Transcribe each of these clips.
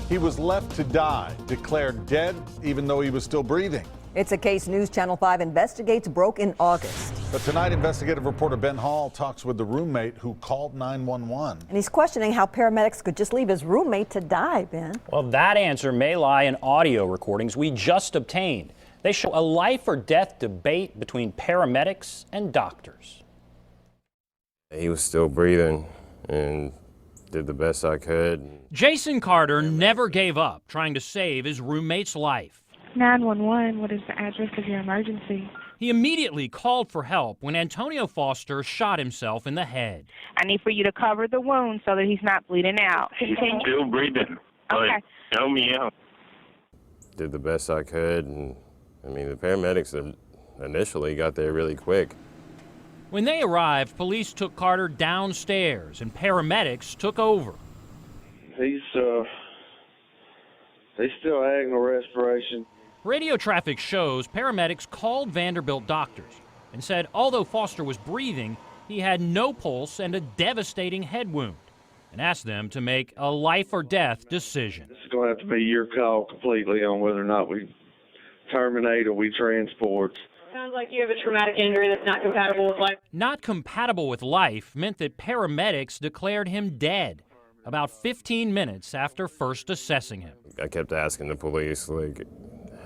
He was left to die, declared dead, even though he was still breathing. It's a case News Channel 5 investigates broke in August. But tonight, investigative reporter Ben Hall talks with the roommate who called 911. And he's questioning how paramedics could just leave his roommate to die, Ben. Well, that answer may lie in audio recordings we just obtained. They show a life or death debate between paramedics and doctors. He was still breathing and did the best I could. Jason Carter never gave up trying to save his roommate's life. 911, what is the address of your emergency? He immediately called for help when Antonio Foster shot himself in the head. I need for you to cover the wound so that he's not bleeding out. Continue. Still breathing, but Okay. help me out. Did the best I could, and I mean, the paramedics initially got there really quick. When they arrived, police took Carter downstairs and paramedics took over. He's still having no respiration. Radio traffic shows paramedics called Vanderbilt doctors and said although Foster was breathing, he had no pulse and a devastating head wound, and asked them to make a life or death decision. This is going to have to be your call completely on whether or not we terminate or we transport. Sounds like you have a traumatic injury that's not compatible with life. Not compatible with life meant that paramedics declared him dead about 15 minutes after first assessing him. I kept asking the police, like,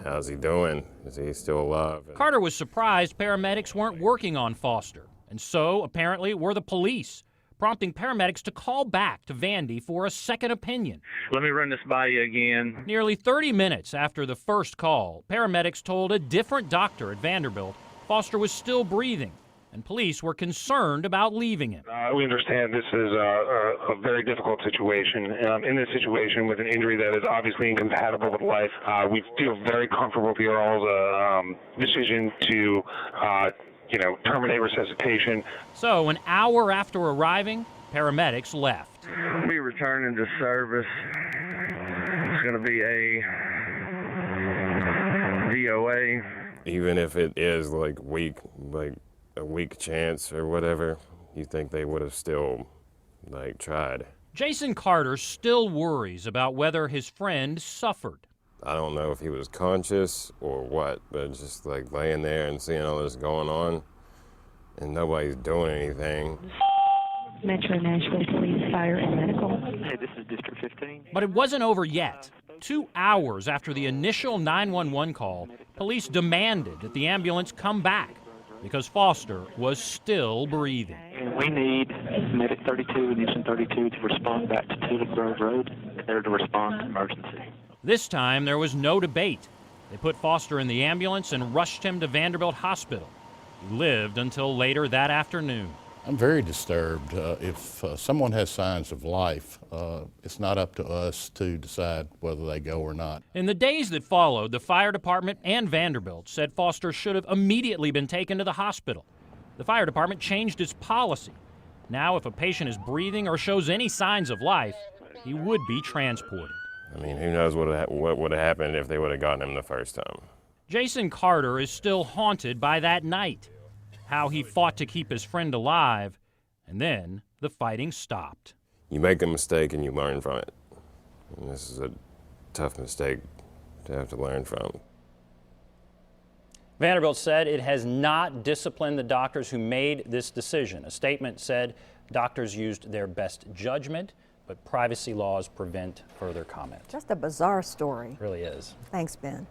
how's he doing? Is he still alive? Carter was surprised paramedics weren't working on Foster, and so apparently were the police, prompting paramedics to call back to Vandy for a second opinion. Let me run this by you again. Nearly 30 minutes after the first call, paramedics told a different doctor at Vanderbilt Foster was still breathing, and police were concerned about leaving him. We understand this is a very difficult situation. In this situation with an injury that is obviously incompatible with life, we feel very comfortable with your all's decision to terminate resuscitation. So an hour after arriving, paramedics left. We'll be returning to service. It's going to be a VOA. Even if it is like a weak chance or whatever, you think they would have still tried. Jason Carter still worries about whether his friend suffered. I don't know if he was conscious or what, but just laying there and seeing all this going on and nobody's doing anything. Metro Nashville Police, Fire, and Medical. Hey, this is District 15. But it wasn't over yet. 2 hours after the initial 911 call, police demanded that the ambulance come back because Foster was still breathing. We need Medic 32 and Houston 32 to respond back to Tulip Grove Road. They're to respond to emergency. This time, there was no debate. They put Foster in the ambulance and rushed him to Vanderbilt Hospital. He lived until later that afternoon. I'm very disturbed. If someone has signs of life, it's not up to us to decide whether they go or not. In the days that followed, the fire department and Vanderbilt said Foster should have immediately been taken to the hospital. The fire department changed its policy. Now, if a patient is breathing or shows any signs of life, he would be transported. I mean, who knows what would have happened if they would have gotten him the first time. Jason Carter is still haunted by that night, how he fought to keep his friend alive, and then the fighting stopped. You make a mistake and you learn from it. And this is a tough mistake to have to learn from. Vanderbilt said it has not disciplined the doctors who made this decision. A statement said doctors used their best judgment, but privacy laws prevent further comment. Just a bizarre story. It really is. Thanks, Ben.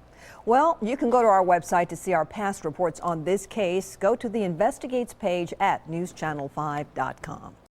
Well, you can go to our website to see our past reports on this case. Go to the Investigates page at newschannel5.com.